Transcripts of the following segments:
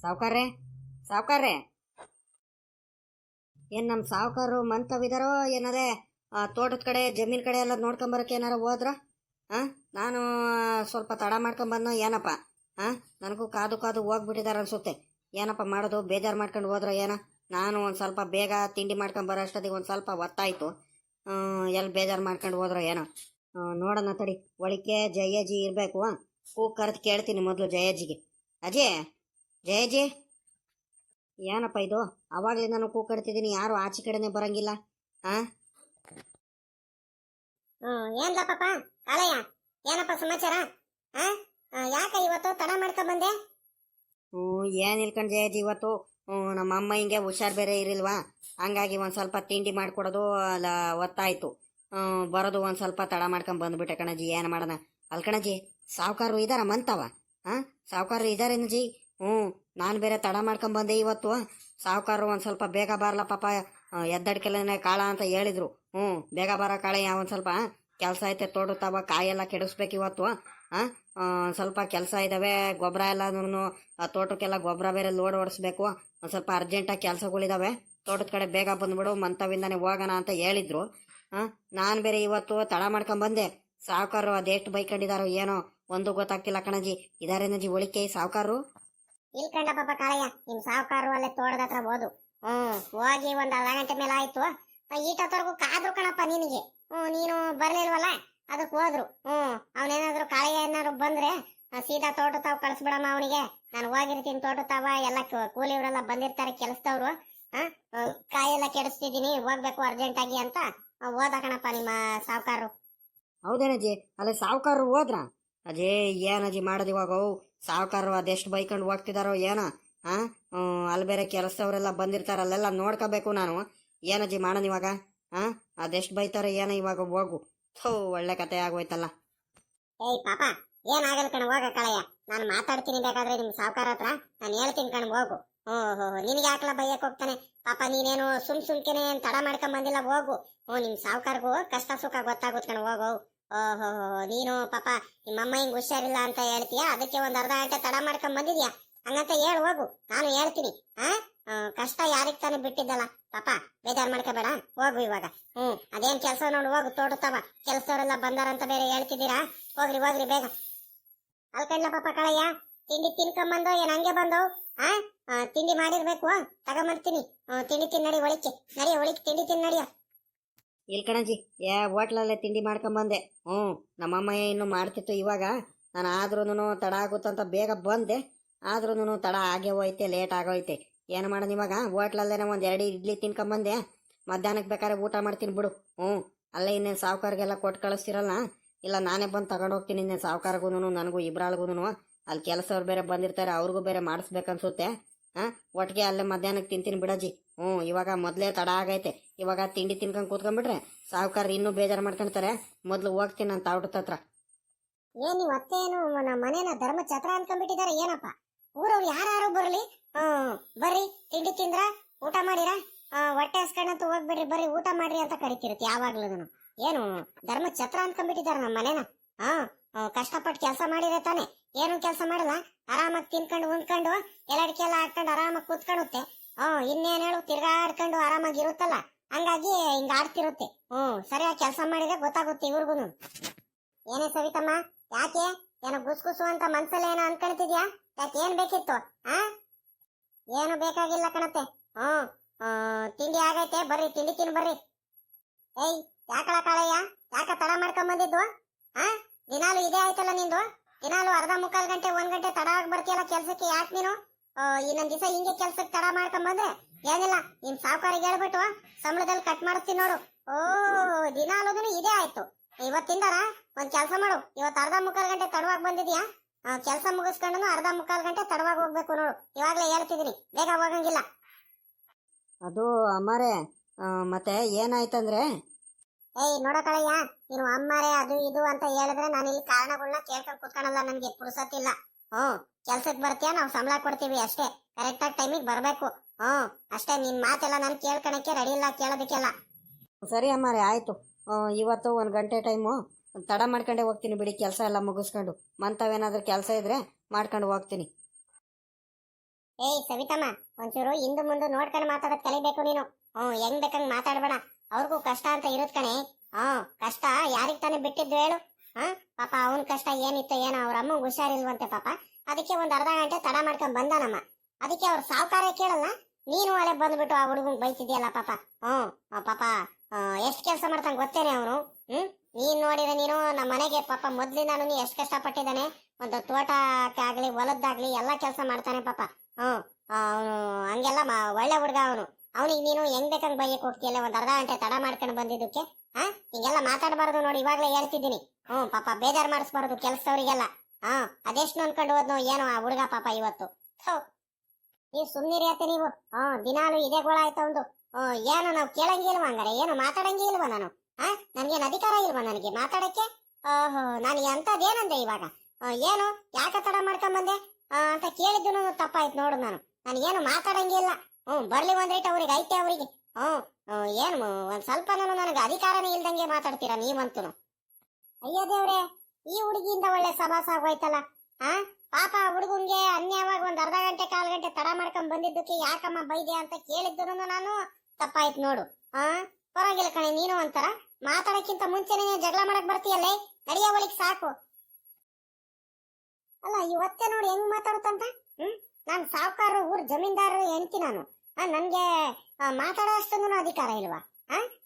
ಸಾವ್ಕಾರ್ರೆ ಸಾವ್ಕಾರ್ರೆ ಏನು ನಮ್ಮ ಸಾವ್ಕಾರರು ಮಂತವಿದಾರೋ ಏನದೇ ತೋಟದ ಕಡೆ ಜಮೀನ್ ಕಡೆ ಎಲ್ಲ ನೋಡ್ಕೊಂಬರಕ್ಕೆ ಏನಾರ ಹೋದ್ರ ನಾನು ಸ್ವಲ್ಪ ತಡ ಮಾಡ್ಕೊಂಬಂದು ಏನಪ್ಪ ನನಗೂ ಕಾದು ಕಾದು ಹೋಗ್ಬಿಟ್ಟಿದಾರೆ ಅನ್ಸುತ್ತೆ. ಏನಪ್ಪ ಮಾಡೋದು, ಬೇಜಾರು ಮಾಡ್ಕೊಂಡು ಹೋದ್ರ ಏನ. ನಾನು ಒಂದು ಸ್ವಲ್ಪ ಬೇಗ ತಿಂಡಿ ಮಾಡ್ಕೊಂಬರೋ ಅಷ್ಟೊತ್ತಿಗೆ ಒಂದು ಸ್ವಲ್ಪ ಒತ್ತಾಯಿತು. ಎಲ್ಲಿ ಬೇಜಾರು ಮಾಡ್ಕೊಂಡು ಹೋದ್ರ ಏನೋ. ನೋಡೋಣ ತಡಿ, ಒಳಿಕೆ ಜಯಜ್ಜಿ ಇರಬೇಕು. ಕೂಗ್ ಕರೆದು ಕೇಳ್ತೀನಿ ಮೊದಲು ಜಯಜ್ಜಿಗೆ. ಅಜಯ್, ಜಯಜ್ಜಿ, ಏನಪ್ಪ ಇದು ಅವಾಗಲೇ ನಾನು ಕೂಗಾಡ್ತಿದ್ದೀನಿ, ಯಾರು ಆಚೆ ಕಡೆನೆ ಬರಂಗಿಲ್ಲ. ಏನ್ಲಪ್ಪ ಕಾಳಯ್ಯ, ಏನಪ್ಪ ಸಮಾಚಾರ? ಯಾಕ ಇವತ್ತು ತಡ ಮಾಡ್ಕೊಂಡ್ ಬಂದೆ? ಏನ್ ಇಲ್ಕಂಡ್ ಜಯಜ್ಜಿ, ಇವತ್ತು ನಮ್ಮ ಅಮ್ಮ ಹಿಂಗೆ ಹುಷಾರ್ ಬೇರೆ ಇರಿಲ್ವಾ, ಹಂಗಾಗಿ ಒಂದ್ ಸ್ವಲ್ಪ ತಿಂಡಿ ಮಾಡ್ಕೊಡೋದು ಅಲ್ಲ ಒತ್ತಾಯ್ತು. ಬರೋದು ಒಂದ್ ಸ್ವಲ್ಪ ತಡ ಮಾಡ್ಕೊಂಡ್ ಬಂದ್ಬಿಟ್ಟೆ ಕಣಜಿ. ಏನ್ ಮಾಡೋಣ ಅಲ್ಕಣಜಿ, ಸಾವ್ಕಾರರು ಇದಾರ ಮಂತವ. ಸಾವ್ಕಾರರು ಇದಾರೇನಜಿ? ನಾನು ಬೇರೆ ತಡ ಮಾಡ್ಕೊಂಡ್ ಬಂದೆ ಇವತ್ತು. ಸಾವ್ಕಾರರು ಒಂದ್ ಸ್ವಲ್ಪ ಬೇಗ ಬಾರ್ಲ ಪಾಪ, ಎದ್ದಡ್ಕೆಲ್ಲನೆ ಕಾಳ ಅಂತ ಹೇಳಿದ್ರು. ಬೇಗ ಬಾರ ಕಾಳಯ್ಯ, ಒಂದ್ ಸ್ವಲ್ಪ ಕೆಲಸ ಐತೆ, ತೋಡುತ್ತಾವ, ಕಾಯೆಲ್ಲ ಕೆಡಿಸ್ಬೇಕು ಇವತ್ತು. ಸ್ವಲ್ಪ ಕೆಲಸ ಇದಾವೆ, ಗೊಬ್ಬರ ಎಲ್ಲನೂ ತೋಟಕ್ಕೆಲ್ಲ ಗೊಬ್ಬರ ಬೇರೆ ಲೋಡ್ ಓಡಿಸ್ಬೇಕು. ಒಂದು ಸ್ವಲ್ಪ ಅರ್ಜೆಂಟಾಗಿ ಕೆಲಸಗಳಿದಾವೆ, ತೋಟದ ಕಡೆ ಬೇಗ ಬಂದ್ಬಿಡು, ಮಂತವಿಂದಾನೆ ಹೋಗೋಣ ಅಂತ ಹೇಳಿದ್ರು. ನಾನು ಬೇರೆ ಇವತ್ತು ತಡ ಮಾಡ್ಕೊಂಡ್ ಬಂದೆ. ಸಾವ್ಕಾರರು ಅದೆಷ್ಟು ಬೈಕೊಂಡಿದಾರೋ ಏನೋ ಒಂದು ಗೊತ್ತಾಗ್ತಿಲ್ಲ ಕಣಜಿ. ಇದಾರೇನಜಿ ಒಳಿಕೆ ಸಾವ್ಕಾರರು? ಇಲ್ಕಂಡ ಪಾಪ ಕಾಳಯ್ಯ, ನಿಮ್ ಸಾವ್ಕಾರರು ಅಲ್ಲೇ ತೋಟದ ಹತ್ರ ಹೋದು. ಹೋಗಿ ಒಂದ್ ಅರ್ಧ ಗಂಟೆ ಮೇಲೆ ಆಯ್ತು. ಈಟತ್ತವರೆಗೂ ಕಾದ್ರು ಕಣಪ್ಪ ನಿನಗೆ. ನೀನು ಬರ್ಲಿಲ್ವಲ್ಲ, ಅದಕ್ಕೆ ಹೋದ್ರು. ಅವನೇನಾದ್ರು ಕಾಳಯ್ಯ ಏನಾದ್ರು ಬಂದ್ರೆ ಸೀದಾ ತೋಟ ತಾವ್ ಕಳ್ಸ್ಬಿಡಮ್ಮ ಅವನಿಗೆ. ನಾನು ಹೋಗಿರ್ತೀನಿ ತೋಟ ತಾವ, ಎಲ್ಲ ಕೂಲಿಯವರೆಲ್ಲ ಬಂದಿರ್ತಾರೆ ಕೆಲಸದವ್ರು. ಕಾಯೆಲ್ಲ ಕೆಡಿಸ್ತಿದ್ದೀನಿ, ಹೋಗ್ಬೇಕು ಅರ್ಜೆಂಟ್ ಆಗಿ ಅಂತ ಹೋದ ಕಣಪ್ಪ ನಿಮ್ಮ ಸಾವ್ಕಾರರು. ಹೌದೇನಜ್ಜಿ? ಅಲ್ಲ ಸಾವ್ಕಾರರು ಹೋದ್ರ? ಅಜೇ ಏನಜ್ಜಿ ಮಾಡೋದು ಇವಾಗ? ಸಾವ್ಕಾರರು ಅದೆಷ್ಟು ಬೈಕೊಂಡು ಹೋಗ್ತಿದಾರೋ ಏನೋ. ಅಲ್ಲಿ ಬೇರೆ ಕೆಲಸದವರೆಲ್ಲ ಬಂದಿರ್ತಾರ, ಅಲ್ಲೆಲ್ಲ ನೋಡ್ಕೋಬೇಕು ನಾನು. ಏನಜ್ಜಿ ಮಾಡೋಣ ಇವಾಗ? ಅದೆಷ್ಟು ಬೈತಾರೋ ಏನೋ ಇವಾಗ. ಹೋಗು, ಒಳ್ಳೆ ಕತೆ ಆಗೋಯ್ತಲ್ಲ. ಏಯ್ ಪಾಪ, ಏನಾಗಲ್ಲ ಕಣ, ಹೋಗ ಕಳಯ್ಯ. ನಾನು ಮಾತಾಡ್ತೀನಿ ಬೇಕಾದ್ರೆ ನಿಮ್ ಸಾವ್ಕಾರ ಹತ್ರ, ನಾನು ಹೇಳ್ತೀನಿ ಕಣ್, ಹೋಗು. ನಿನಗೆ ಯಾಕಲ ಬೈಯಕ್ ಹೋಗ್ತಾನೆ ಪಾಪ? ನೀನೇನು ಸುಮ್ಕೆನೆ ತಡ ಮಾಡ್ಕೊಂಡ್ ಬಂದಿಲ್ಲ, ಹೋಗು. ನಿಮ್ ಸಾವ್ಕಾರ್ಗೂ ಕಷ್ಟ ಸುಖ ಗೊತ್ತಾಗುತ್ತೆ ಕಣ, ಹೋಗು. ನೀನು ಪಾಪ ನಿಮ್ಮಮ್ಮ ಹಿಂಗ್ ಹುಷಾರಿಲ್ಲ ಅಂತ ಹೇಳ್ತೀಯ, ಅದಕ್ಕೆ ಒಂದ್ ಅರ್ಧ ಗಂಟೆ ತಡ ಮಾಡ್ಕೊಂಡ್ ಬಂದಿದ್ಯಾ, ಹಂಗಂತ ಹೇಳು ಹೋಗು. ನಾನು ಹೇಳ್ತೀನಿ. ಕಷ್ಟ ಯಾರಿಗ್ ತಾನೇ ಬಿಟ್ಟಿದ್ದಲ್ಲ ಪಾಪ, ಬೇಜಾರ್ ಮಾಡ್ಕೋಬೇಡ, ಹೋಗು ಇವಾಗ. ಅದೇನ್ ಕೆಲ್ಸ ನೋಡು, ಹೋಗು. ತೋಟತ್ತವ ಕೆಲ್ಸದವರೆಲ್ಲ ಬಂದಾರಂತ ಬೇರೆ ಹೇಳ್ತಿದ್ದೀರಾ, ಹೋಗ್ರಿ ಹೋಗ್ರಿ ಬೇಗ. ಅಲ್ಕಂಡ್ಲ ಪಾಪ ಕಳಯ್ಯ, ತಿಂಡಿ ತಿನ್ಕೊಂಬಂದು ಏನ್ ಹಂಗೆ ಬಂದವು? ತಿಂಡಿ ಮಾಡಿರ್ಬೇಕು, ತಗೊಂಬರ್ತೀನಿ. ತಿಂಡಿ ತಿನ್ನಡಿ, ಒಳಿಕೆ ನಡಿಯ, ಒಳಿಕೆ ತಿಂಡಿ ತಿನ್ನಡಿಯ. ಇಲ್ ಕಣಜಿ, ಹೋಟ್ಲಲ್ಲೇ ತಿಂಡಿ ಮಾಡ್ಕೊಂಬಂದೆ. ನಮ್ಮಮ್ಮ ಇನ್ನು ಮಾಡ್ತಿತ್ತು ಇವಾಗ. ನಾನು ಆದ್ರೂ ತಡ ಆಗುತ್ತಂತ ಬೇಗ ಬಂದೆ, ಆದ್ರೂ ತಡ ಆಗೇ ಹೋಯ್ತೆ, ಲೇಟ್ ಆಗೋಯ್ತೆ. ಏನು ಮಾಡೋಣ ಇವಾಗ? ಹೋಟ್ಲಲ್ಲೇನೆ ಒಂದ್ 2 ಇಡ್ಲಿ ತಿನ್ಕೊಂಬಂದೆ. ಮಧ್ಯಾಹ್ನಕ್ಕೆ ಬೇಕಾದ್ರೆ ಊಟ ಮಾಡ್ತೀನಿ ಬಿಡು. ಅಲ್ಲೇ ಇನ್ನೇನು ಸಾವ್ಕಾರ್ಗೆಲ್ಲ ಕೊಟ್ಟು ಕಳಿಸ್ತಿರಲ್ಲ, ಇಲ್ಲ ನಾನೇ ಬಂದು ತಗೊಂಡು ಹೋಗ್ತೀನಿ. ಇನ್ನೇನು ಸಾವ್ಕಾರ್ಗೂ ನನಗೂ ಇಬ್ರಾಳ್ಗೂ ಅಲ್ಲಿ ಕೆಲಸವ್ರು ಬೇರೆ ಬಂದಿರ್ತಾರೆ, ಅವ್ರಿಗೂ ಬೇರೆ ಮಾಡಿಸ್ಬೇಕನ್ಸುತ್ತೆ. ಒಟ್ಟಿಗೆ ಅಲ್ಲೇ ಮಧ್ಯಾಹ್ನಕ್ಕೆ ತಿಂತೀನಿ ಬಿಡಜ್ಜಿ. ಇವಾಗ ಮೊದಲೇ ತಡ ಆಗೈತೆ, ಇವಾಗ ತಿಂಡಿ ತಿನ್ಕೊಂಡು ಕೂತ್ಕೊಂಡ್ಬಿಟ್ರೆ ಸಾವ್ಕಾರ ಇನ್ನೂ ಬೇಜಾರು ಮಾಡ್ಕೊಂತಾರೆ. ಮೊದಲು ಹೋಗ್ತೀನಿ ನಾನು ತಾವಟದ ಹತ್ರ. ಏನ್ ನೀವು ಅತ್ತೇನು ನಮ್ಮ ಮನೇನ ಧರ್ಮ ಛತ್ರ ಅನ್ಕೊಂಡ್ಬಿಟ್ಟಿದಾರೆ ಏನಪ್ಪ? ಊರವ್ರು ಯಾರು ಬರ್ಲಿ, ಬರ್ರಿ ತಿಂಡಿ ತಿಂದ್ರ, ಊಟ ಮಾಡಿರ, ಹೊಟ್ಟೆ ಹಸ್ಕೊಂಡಂತೂ ಹೋಗ್ಬಿಡ್ರಿ, ಬರ್ರಿ ಊಟ ಮಾಡ್ರಿ ಅಂತ ಕರಿತಿರುತ್ತೆ ಯಾವಾಗ್ಲೂ. ಏನು ಧರ್ಮ ಛತ್ರ ಅನ್ಕೊಂಡ್ಬಿಟ್ಟಿದಾರ ನಮ್ಮ ಮನೇನ? ಕಷ್ಟಪಟ್ಟು ಕೆಲಸ ಮಾಡಿದ್ರೆ ತಾನೆ, ಏನು ಕೆಲಸ ಮಾಡಲ್ಲ, ಆರಾಮಾಗಿ ತಿನ್ಕೊಂಡು ಉಂಡ್ಕೊಂಡು ಎಲ್ಲಡಿಕೆ ಎಲ್ಲ ಹಾಕೊಂಡು ಆರಾಮಾಗಿ ಕೂತ್ಕೊಳ್ಳುತ್ತೆ. ಇನ್ನೇನ್ ಹೇಳು, ತಿರ್ಗಾಡ್ಕೊಂಡು ಆರಾಮಾಗಿ ಇರುತ್ತಲ್ಲ, ಹಂಗಾಗಿ ಹಿಂಗ ಆಡ್ತಿರುತ್ತೆ. ಸರಿಯಾಗಿ ಕೆಲಸ ಮಾಡಿದ್ರೆ ಗೊತ್ತಾಗುತ್ತೆ ಇವ್ರಿಗೂನು. ಏನೇ ಸವಿತಮ್ಮ, ಯಾಕೆ ಏನೋ ಗುಸ್ಗುಸು ಅಂತ ಮನ್ಸಲ್ಲಿ ಏನೋ ಅನ್ಕೊಳ್ತಿದ್ಯಾ? ಯಾಕೆ ಏನ್ ಬೇಕಿತ್ತು? ಏನು ಬೇಕಾಗಿಲ್ಲ ಕಣತ್ತೆ. ತಿಂಡಿ ಆಗೈತೆ, ಬರ್ರಿ ತಿಂಡಿ ತಿನ್ ಬರ್ರಿ. ಏಯ್ ಯಾಕಳ ಕಾಳಯ್ಯ, ಯಾಕ ತಡ ಮಾಡ್ಕೊಂಡ್ ಬಂದಿದ್ದು? ದಿನಾಲು ಇದೇ ಆಯ್ತಲ್ಲ ನಿಂದು, ದಿನಾಲು ಅರ್ಧ ಮುಕ್ಕಾಲ್ ಗಂಟೆ 1 ಗಂಟೆ ತಡ ಆಗಿ ಬರ್ತೀಯಲ್ಲ ಕೆಲ್ಸಕ್ಕೆ. ಯಾಕೆ ನೀನು ಇನ್ನೊಂದ್ ದಿವಸ ಹಿಂಗೆ ಕೆಲ್ಸಕ್ಕೆ ತಡ ಮಾಡ್ಕೊಂಡ್ ಬಂದ್ರೆ ಏನಿಲ್ಲ, ನಿಮ್ ಸಾವ್ಕಾರಿಗೆ ಹೇಳ್ಬಿಟ್ಟು ಸಂಬಳದಲ್ಲಿ ಕಟ್ ಮಾಡಿಸ್ತೀನಿ ನೋಡು. ದಿನಾಲೂ ಇದೇ ಆಯ್ತು. ಇವತ್ತಿಂದಾರ ಒಂದ್ ಕೆಲ್ಸ ಮಾಡು, ಇವತ್ತು ಅರ್ಧ ಮುಕ್ಕಾಲ್ ಗಂಟೆ ತಡವಾಗಿ ಬಂದಿದ್ಯಾ, ಕೆಲಸ ಮುಗಿಸ್ಕೊಂಡು ಅರ್ಧ ಮುಕ್ಕಾಲ್ ಗಂಟೆ ತಡವಾಗಿ ಹೋಗ್ಬೇಕು ನೋಡು. ಇವಾಗ್ಲೇ ಹೇಳ್ತಿದ್ದೀನಿ, ಬೇಗ ಹೋಗಂಗಿಲ್ಲ. ಅದು ಅಮ್ಮಾರೆ, ಮತ್ತೆ ಏನಾಯ್ತಂದ್ರೆ? ಏಯ್ ನೋಡ ಕಳಯ್ಯ, ನೀನು ಅಮ್ಮಾರೆ ಅದು ಇದು ಅಂತ ಹೇಳಿದ್ರೆ ನಾನು ಇಲ್ಲಿ ಕಾರಣಗಳನ್ನ ಕೇಳ್ಕೊಂಡು ಕುತ್ಕೊಳಲ್ಲ, ನನ್ಗೆ ಪುರ್ಸತ್ತಿಲ್ಲ. ಕೆಲ್ಸಕ್ಕೆ ಬರ್ತೀಯ, ನಾವು ಸಂಬಳ ಕೊಡ್ತೀವಿ ಅಷ್ಟೇ, ಕರೆಕ್ಟಾಗಿ ಟೈಮಿಗೆ ಬರ್ಬೇಕು. ಅಷ್ಟೇ, ನಿನ್ ಮಾತೆಲ್ಲ ನಾನು ಕೇಳ್ಕೊಳಕ್ಕೆ ರೆಡಿ ಇಲ್ಲ, ಕೇಳೋದಕ್ಕೆಲ್ಲ. ಸರಿ ಅಮ್ಮಾರೆ, ಆಯ್ತು. ಇವತ್ತು 1 ಗಂಟೆ ಟೈಮು ತಡ ಮಾಡ್ಕೊಂಡೆ ಹೋಗ್ತೀನಿ ಬಿಡಿ, ಕೆಲಸ ಎಲ್ಲ ಮುಗಿಸ್ಕೊಂಡು. ಮಂತವೇನಾದ್ರೂ ಕೆಲಸ ಇದ್ರೆ ಮಾಡ್ಕೊಂಡು ಹೋಗ್ತೀನಿ. ಏಯ್ ಸವಿತಮ್ಮ, ಒಂಚೂರು ಹಿಂದು ಮುಂದೆ ನೋಡ್ಕೊಂಡು ಮಾತಾಡೋದ್ ಕಲಿಬೇಕು ನೀನು. ಹೆಂಗ್ ಬೇಕಂಗ್ ಮಾತಾಡ್ಬೇಡ. ಅವ್ರಿಗೂ ಕಷ್ಟ ಅಂತ ಇರುತ್ ಕಣೆ. ಕಷ್ಟ ಯಾರಿಗ್ ತಾನೇ ಬಿಟ್ಟಿದ್ದು ಹೇಳು. ಪಾಪ ಅವನ್ ಕಷ್ಟ ಏನಿತ್ತು ಏನೋ, ಅವ್ರ ಅಮ್ಮಂಗ್ ಹುಷಾರಿಲ್ವಂತೆ ಪಾಪ. ಅದಕ್ಕೆ ಒಂದ್ ಅರ್ಧ ಗಂಟೆ ತಡ ಮಾಡ್ಕೊಂಡ್ ಬಂದಾನಮ್ಮ. ಅದಕ್ಕೆ ಅವ್ರ ಸಾವುಕಾರ ಕೇಳಲ್ಲ, ನೀನು ಅಲ್ಲೇ ಬಂದ್ಬಿಟ್ಟು ಆ ಹುಡುಗಂಗ್ ಬೈತಿದ್ಯಲ್ಲ ಪಾಪ. ಪಾಪ ಎಷ್ಟ್ ಕೆಲ್ಸ ಮಾಡ್ತಾನೆ ಗೊತ್ತೇನೆ ಅವನು. ನೀನ್ ನೋಡಿದ್ರೆ ನೀನು ನಮ್ಮ ಮನೆಗೆ ಪಾಪ ಮೊದ್ಲಿಂದಾನು ನೀ ಎಷ್ಟ್ ಕಷ್ಟ ಪಟ್ಟಿದ್ದಾನೆ. ಒಂದು ತೋಟಕ್ಕಾಗ್ಲಿ ಹೊಲದ್ದಾಗ್ಲಿ ಎಲ್ಲಾ ಕೆಲ್ಸ ಮಾಡ್ತಾನೆ ಪಾಪ. ಅವನು ಹಂಗೆಲ್ಲ ಒಳ್ಳೆ ಹುಡುಗ ಅವನು. ಅವನಿಗೆ ನೀನು ಹೆಂಗ್ ಬೇಕಂಗ್ ಬೈಯಕ್ ಹೋಗ್ತೀಯಲ್ಲ, ಒಂದ್ ಅರ್ಧ ಗಂಟೆ ತಡ ಮಾಡ್ಕೊಂಡು ಬಂದಿದ್ದಕ್ಕೆ. ಹಿಂಗೆಲ್ಲ ಮಾತಾಡಬಾರ್ದು ನೋಡಿ, ಇವಾಗ್ಲೇ ಹೇಳ್ತಿದ್ದೀನಿ. ಪಾಪ ಬೇಜಾರ್ ಮಾಡಿಸ್ಬಾರ್ದು ಕೆಲ್ಸದವ್ರಿಗೆಲ್ಲ. ಅದೆಷ್ಟು ಅನ್ಕೊಂಡು ಹೋದ್ನೋ ಏನೋ ಆ ಹುಡುಗ ಪಾಪ ಇವತ್ತು. ನೀವು ಸುಮ್ನಿರಿ ಅತ್ತೆ ನೀವು. ದಿನಾಲು ಇದೇ ಗೋಳ ಆಯ್ತಾ ಒಂದು. ಏನು ನಾವು ಕೇಳಂಗಿಲ್ವಾ ಹಂಗಾರೆ? ಏನು ಮಾತಾಡಂಗಿ ಇಲ್ವಾ ನಾನು? ನನ್ಗೇನ್ ಅಧಿಕಾರ ಇಲ್ವಾ ನನಗೆ ಮಾತಾಡಕ್ಕೆ? ನಾನು ಅಂತದೇನಂದೆ ಇವಾಗ? ಏನು ಯಾಕೆ ತಡ ಮಾಡ್ಕೊಂಡ್ ಬಂದೆ ಅಂತ ಕೇಳಿದ್ದು ತಪ್ಪಾಯ್ತು ನೋಡು. ನಾನು ಮಾತಾಡಂಗಿಲ್ಲ. ಬರ್ಲಿ ಒಂದ್ ರೇಟ್ ಅವ್ರಿಗೆ ಐತೆ ಅವ್ರಿಗೆ. ಏನು ಒಂದ್ ಸ್ವಲ್ಪ ನನಗೆ ಅಧಿಕಾರನೇ ಇಲ್ದಂಗೆ ಮಾತಾಡ್ತೀರಾ ನೀವಂತೂ. ಅಯ್ಯೋ ದೇವ್ರೆ, ಈ ಹುಡುಗಿಯಿಂದ ಒಳ್ಳೆ ಸಭಾಸ ಆಗೋಯ್ತಲ್ಲ. ಪಾಪ ಹುಡುಗಂಗೆ ಅನ್ಯವಾಗಿ ಒಂದ್ ಅರ್ಧ ಗಂಟೆ ಕಾಲ್ ಗಂಟೆ ತಡ ಮಾಡ್ಕೊಂಡ್ ಬಂದಿದ್ದಕ್ಕೆ ಯಾಕಮ್ಮ ಬೈದೆ ಅಂತ ಕೇಳಿದ್ದು ನಾನು ತಪ್ಪಾಯ್ತು ನೋಡು. ಪರವಾಗಿಲ್ಲ ಕಣೆ, ನೀನು ಒಂಥರ ಮಾತಾಡಕ್ಕಿಂತ ಮುಂಚೆನೆ ಜಗಳ ಮಾಡಕ್ ಬರ್ತೀಯಲ್ಲೇ, ನಡಿಯ ಬಳಿಕ್ ಸಾಕು. ಅಲ್ಲ ಇವತ್ತೇ ನೋಡಿ ಹೆಂಗ್ ಮಾತಾಡುತ್ತಂತ. ನಾನ್ ಸಾವುಕಾರ ಊರ್ ಜಮೀನ್ದಾರರು ಹೆಂಡ್ತಿ ನಾನು. ನನ್ಗೆ ಮಾತಾಡೋ ಅಷ್ಟೊಂದು ಅಧಿಕಾರ ಇಲ್ವಾ?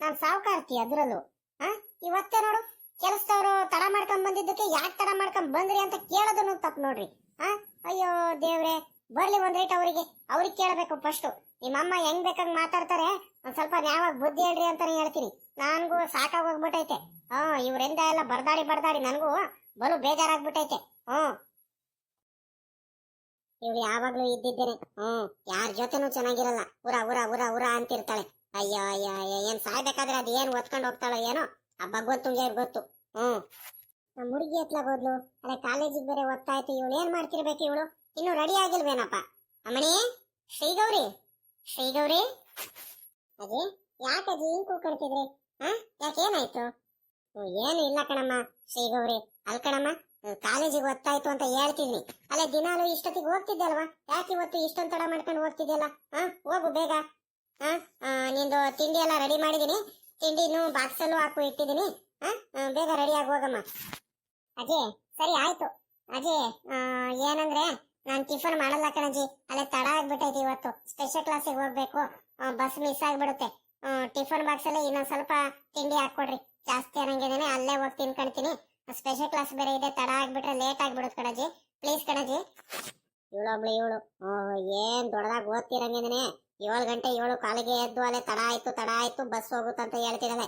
ನಾನ್ ಸಾವುಕಾರ್ತಿ ಅದ್ರಲ್ಲೂ. ಇವತ್ತೇ ನೋಡು ಕೆಲಸದವ್ರು ತಡ ಮಾಡ್ಕೊಂಡ್ ಬಂದಿದ್ದಕ್ಕೆ ಯಾಕೆ ತಡ ಮಾಡ್ಕೊಂಡ್ ಬಂದ್ರಿ ಅಂತ ಕೇಳೋದನ್ನು ತಪ್ಪು ನೋಡ್ರಿ. ಅಯ್ಯೋ ದೇವ್ರೆ, ಬರ್ಲಿ ಒಂದ್ ರೇಟ್ ಅವ್ರಿಗೆ ಕೇಳಬೇಕು ಫಸ್ಟ್. ನಿಮ್ಮಮ್ಮ ಹೆಂಗ್ ಬೇಕಂಗ್ ಮಾತಾಡ್ತಾರೆ, ಒಂದ್ ಸ್ವಲ್ಪ ನ್ಯಾಯವಾಗಿ ಬುದ್ಧಿ ಹೇಳ್ರಿ ಅಂತಾನೆ ಹೇಳ್ತೀನಿ. ನನ್ಗೂ ಸಾಕಾಗೋಗ್ಬಿಟ್ಟೈತೆ. ಇವ್ರಿಂದ ಎಲ್ಲ ಬರ್ದಾಡಿ ನನ್ಗೂ ಬಲು ಬೇಜಾರಾಗ್ಬಿಟ್ಟೈತೆ. ಇವ್ಳು ಯಾವಾಗ್ಲೂ ಇದ್ದಿದ್ದೇನೆ. ಯಾರ ಜೊತೆನೂ ಚೆನ್ನಾಗಿರಲ್ಲ. ಉರ ಉರ ಉರ ಉರ ಅಂತಿರ್ತಾಳೆ. ಅಯ್ಯೋ ಅಯ್ಯ ಏನ್ ಸಾಯ್ಬೇಕಾದ್ರೆ ಅದ್ ಏನ್ ಒತ್ಕೊಂಡ್ ಹೋಗ್ತಾಳೋ ಏನೋ, ಆ ಭಗವಂತಂಗೆ ಗೊತ್ತು. ನಮ್ಮ ಹುಡುಗಿ ಎತ್ಲಾಗೋದ್ಲು. ಅಲ್ಲೇ ಕಾಲೇಜಿಗೆ ಬೇರೆ ಓದ್ತಾಯ್ತು. ಇವಳು ಏನ್ ಮಾಡ್ತಿರ್ಬೇಕು? ಇವಳು ಇನ್ನು ರೆಡಿ ಆಗಿಲ್ವೇನಪ್ಪ? ಅಮ್ಮಣಿ, ಶ್ರೀಗೌರಿ ಅಜ್ಜಿ, ಯಾಕಜ್ಜಿ ಹಿಂಗ್ ಕೂಡ್ಕೊಳ್ತಿದ್ರಿ? ಯಾಕೇನಾಯ್ತು? ಏನು ಇಲ್ಲ ಕಣಮ್ಮ ಶ್ರೀಗೌರಿ. ಅಲ್ ಕಣಮ್ಮ, ಕಾಲೇಜಿಗೆ ಓದ್ತಾಯ್ತು ಅಂತ ಹೇಳ್ತಿದ್ನಿ. ಅಲ್ಲೇ ದಿನಾಲು ಇಷ್ಟೊತ್ತಿಗೆ ಹೋಗ್ತಿದ್ದಲ್ವಾ? ಯಾಕೆ ಇವತ್ತು ಇಷ್ಟೊಂದು ತಡ ಮಾಡ್ಕೊಂಡು ಹೋಗ್ತಿದ್ಯಲ್ಲ? ಹೋಗು ಬೇಗ. ನಿಂದು ತಿಂಡಿ ಎಲ್ಲ ರೆಡಿ ಮಾಡಿದೀನಿ. ತಿಂಡಿನೂ ಬಾಕ್ಸಲ್ಲೂ ಹಾಕು ಇಟ್ಟಿದ್ದೀನಿ. ಬೇಗ ರೆಡಿ ಆಗಿ ಹೋಗಮ್ಮ. ಅಜಯ್, ಸರಿ ಆಯ್ತು. ಅಜಯ್, ಏನಂದ್ರೆ ನಾನು ಟಿಫನ್ ಮಾಡಲ್ಲ ಕಣಜಿ. ಅಲ್ಲೇ ತಡ ಆಗ್ಬಿಟ್ಟೈತಿ ಇವತ್ತು. ಸ್ಪೆಷಲ್ ಕ್ಲಾಸಿಗೆ ಹೋಗ್ಬೇಕು, ಬಸ್ ಮಿಸ್ ಆಗ್ಬಿಡುತ್ತೆ. ಟಿಫನ್ ಬಾಕ್ಸ್ ಅಲ್ಲಿ ಇನ್ನೊಂದ್ ಸ್ವಲ್ಪ ತಿಂಡಿ ಹಾಕೊಡ್ರಿ. ಜಾಸ್ತಿ ಅನ್ನಂಗಿದ್ದೇನೆ, ಅಲ್ಲೇ ಹೋಗಿ ತಿನ್ಕೊಂತೀನಿ. ಸ್ಪೆಷಲ್ ಕ್ಲಾಸ್ ಬೇರೆ ಇದೆ, ತಡ ಆಗ್ಬಿಟ್ರೆ ಲೇಟ್ ಆಗ್ಬಿಡುತ್ತೆ ಕಣಜಿ. ಪ್ಲೀಸ್ ಕಣಜಿ. ಇವಳೊಬ್ಳು ಏನ್ ದೊಡ್ಡದಾಗಿ ಓದ್ತಿರಂಗಿದ್ದೇನೆ. 7 ಗಂಟೆ 7 ಕಾಲಿಗೆ ಎದ್ದು ಅಲ್ಲೇ ತಡ ಆಯ್ತು ಬಸ್ ಹೋಗುತ್ತಂತ ಹೇಳ್ತಿದ್ದಾಳೆ.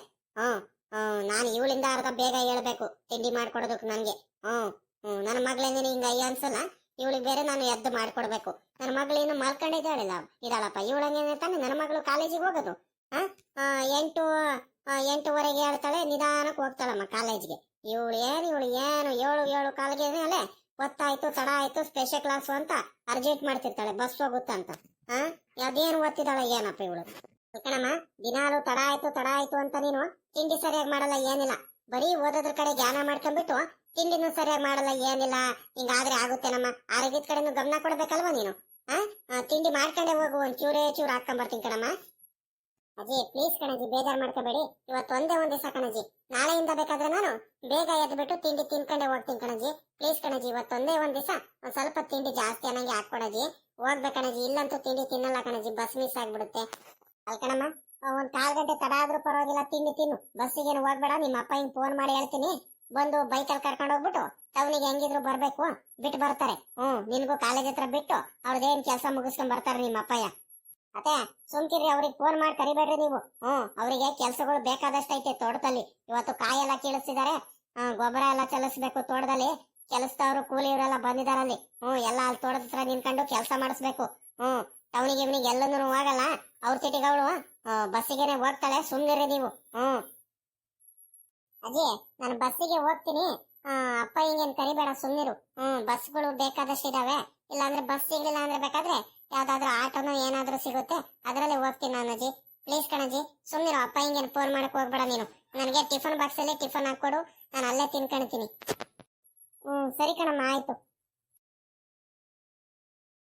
ನಾನು ಇವಳಿಂದ ಅರ್ಧ ಬೇಗ ಹೇಳ್ಬೇಕು ತಿಂಡಿ ಮಾಡ್ಕೊಡೋದಕ್ಕೆ ನನ್ಗೆ. ನನ್ನ ಮಗಳೇನೇನು ಹಿಂಗ ಅಯ್ಯ ಅನ್ಸಲ್ಲ. ಇವಳಿಗೆ ಬೇರೆ ನಾನು ಎದ್ದು ಮಾಡ್ಕೊಡ್ಬೇಕು. ನನ್ನ ಮಗಳು ಇನ್ನು ಮಲ್ಕೊಂಡಿದ್ದಾಳಿಲ್ಲ ಇದಾಳಪ್ಪ. ಇವಳಂಗೇನೆ ತಾನೆ ನನ್ನ ಮಗಳು ಕಾಲೇಜಿಗೆ ಹೋಗೋದು. 8:30 ಹೇಳ್ತಾಳೆ, ನಿಧಾನಕ್ಕೆ ಹೋಗ್ತಾಳಮ್ಮ ಕಾಲೇಜ್ಗೆ. ಇವಳು ಏನು 7 ಕಾಲಿಗೆ ಅಲ್ಲೇ ಗೊತ್ತಾಯ್ತು ತಡ ಆಯ್ತು ಸ್ಪೆಷಲ್ ಕ್ಲಾಸ್ ಅಂತ ಅರ್ಜೆಂಟ್ ಮಾಡ್ತಿರ್ತಾಳೆ ಬಸ್ ಹೋಗುತ್ತಂತ. ಅದೇನು ಓದ್ತಿದ್ದಾಳೆ ಏನಪ್ಪ ಇವಳು? ಕಣಮ್ಮ, ದಿನಾಲು ತಡ ಆಯ್ತು ಅಂತ ನೀನು ತಿಂಡಿ ಸರಿಯಾಗಿ ಮಾಡಲ್ಲ ಏನಿಲ್ಲ. ಬರೀ ಓದೋದ್ರ ಕಡೆ ಜ್ಞಾನ ಮಾಡ್ಕೊಂಡ್ಬಿಟ್ಟು ತಿಂಡಿನೂ ಸರಿಯಾಗಿ ಮಾಡಲ್ಲ ಏನಿಲ್ಲ. ಹಿಂಗಾದ್ರೆ ಆಗುತ್ತೇನಮ್ಮ? ಆರೋಗ್ಯದ ಕಡೆನೂ ಗಮನ ಕೊಡ್ಬೇಕಲ್ವಾ ನೀನು? ತಿಂಡಿ ಮಾಡ್ಕೊಂಡೆ ಹೋಗು. ಒಂದ್ ಚೂರು ಹಾಕೊಂಡ್ ಬರ್ತೀನಿ ಕಣಮ್ಮ. ಅಜ್ಜಿ ಪ್ಲೀಸ್ ಕಣಜಿ, ಬೇಜಾರ್ ಮಾಡ್ಕೋಬೇಡಿ. ಇವತ್ತು ಒಂದೇ ಒಂದ್ ದಿವಸ ಕಣಜಿ. ನಾಳೆಯಿಂದ ಬೇಕಾದ್ರೆ ನಾನು ಬೇಗ ಎದ್ಬಿಟ್ಟು ತಿಂಡಿ ತಿನ್ಕೊಂಡೆ ಹೋಗ್ತೀನಿ ಕಣಜಿ. ಪ್ಲೀಸ್ ಕಣಜಿ, ಇವತ್ತೊಂದೇ ಒಂದ್ ದಿವಸ ಒಂದ್ ಸ್ವಲ್ಪ ತಿಂಡಿ ಜಾಸ್ತಿ ಅನ್ನಂಗೆ ಹಾಕೊಡಜಿ. ಹೋಗ್ಬೇಕಣಜಿ, ಇಲ್ಲಂತೂ ತಿಂಡಿ ತಿನ್ನಲ್ಲ ಕಣಜಿ, ಬಸ್ ಮಿಸ್ ಆಗ್ಬಿಡುತ್ತೆ. ಅಲ್ಕಣಮ್ಮ, ಒಂದ್ 1/4 ಗಂಟೆ ತಡ ಆದ್ರೂ ಪರವಾಗಿಲ್ಲ, ತಿಂಡಿ ತಿನ್ನು. ಬಸ್ಸಿಗೇನು ಹೋಗ್ಬೇಡ. ನಿಮ್ಮ ಅಪ್ಪ ಹಿಂಗ್ ಫೋನ್ ಮಾಡಿ ಹೇಳ್ತೀನಿ, ಬಂದು ಬೈಕಲ್ಲಿ ಕರ್ಕೊಂಡು ಹೋಗ್ಬಿಟ್ಟು ಟೌನಿಗೆ ಹೆಂಗಿದ್ರು ಬರ್ಬೇಕು, ಬಿಟ್ಟು ಬರ್ತಾರೆ. ನಿನ್ಗೂ ಕಾಲೇಜ್ ಹತ್ರ ಬಿಟ್ಟು ಅವ್ರದೇನ್ ಕೆಲಸ ಮುಗಿಸ್ಕೊಂಡ್ ಬರ್ತಾರೆ ನಿಮ್ಮ ಅಪ್ಪಯ್ಯ. ಅತ್ತೆ ಸುಮ್ಕಿರಿ, ಅವ್ರಿಗೆ ಫೋನ್ ಮಾಡಿ ಕರಿಬೇಡ್ರಿ ನೀವು. ಅವರಿಗೆ ಕೆಲ್ಸಗಳು ಬೇಕಾದಷ್ಟೈತೆ ತೋಟದಲ್ಲಿ. ಇವತ್ತು ಕಾಯೆಲ್ಲ ಕೀಳಿಸ್ತಿದ್ದಾರೆ, ಗೊಬ್ಬರ ಎಲ್ಲ ಚಲಿಸ್ಬೇಕು ತೋಟದಲ್ಲಿ. ಕೆಲಸದವರು ಕೂಲಿಯವರೆಲ್ಲ ಬಂದಿದಾರಲ್ಲಿ. ಎಲ್ಲ ಅಲ್ಲಿ ತೋಟದ ಹತ್ರ ನಿನ್ಕೊಂಡು ಕೆಲಸ ಮಾಡಿಸ್ಬೇಕು. ಟೌನಿಗೆ ಇವನಿಗೆ ಎಲ್ಲಂದ್ರೂ ಹೋಗಲ್ಲ. ಅವ್ರ ತಿಟಿಗಳು ಬಸ್ಸಿಗೆನೆ ಹೋಗ್ತಾಳೆ. ಸುಮ್ನಿರಿ ನೀವು. ಅಜ್ಜಿ, ನಾನು ಬಸ್ಸಿಗೆ ಹೋಗ್ತೀನಿ. ಅಪ್ಪ ಹಿಂಗೇನ್ ಕರಿಬೇಡ, ಸುಮ್ನಿರು. ಬಸ್ಗಳು ಬೇಕಾದಷ್ಟಿದಾವೆ. ಇಲ್ಲಾಂದ್ರೆ ಬಸ್ ಸಿಗ್ಲಿಲ್ಲ ಅಂದ್ರೆ ಬೇಕಾದ್ರೆ ಯಾವ್ದಾದ್ರು ಆಟೋನೋ ಏನಾದ್ರೂ ಸಿಗುತ್ತೆ, ಅದ್ರಲ್ಲಿ ಹೋಗ್ತೀನಿ ನಾನು. ಅಜ್ಜಿ ಪ್ಲೀಸ್ ಕಣಜ್ಜಿ, ಸುಮ್ನಿರು. ಅಪ್ಪ ಹಿಂಗೇನು ಫೋನ್ ಮಾಡಕ್ ಹೋಗ್ಬೇಡ ನೀನು. ನನಗೆ ಟಿಫನ್ ಬಾಕ್ಸ್ ಅಲ್ಲಿ ಟಿಫನ್ ಹಾಕೊಡು, ನಾನು ಅಲ್ಲೇ ತಿನ್ಕೊಳ್ತೀನಿ. ಸರಿ ಕಣಮ್ಮ, ಆಯ್ತು.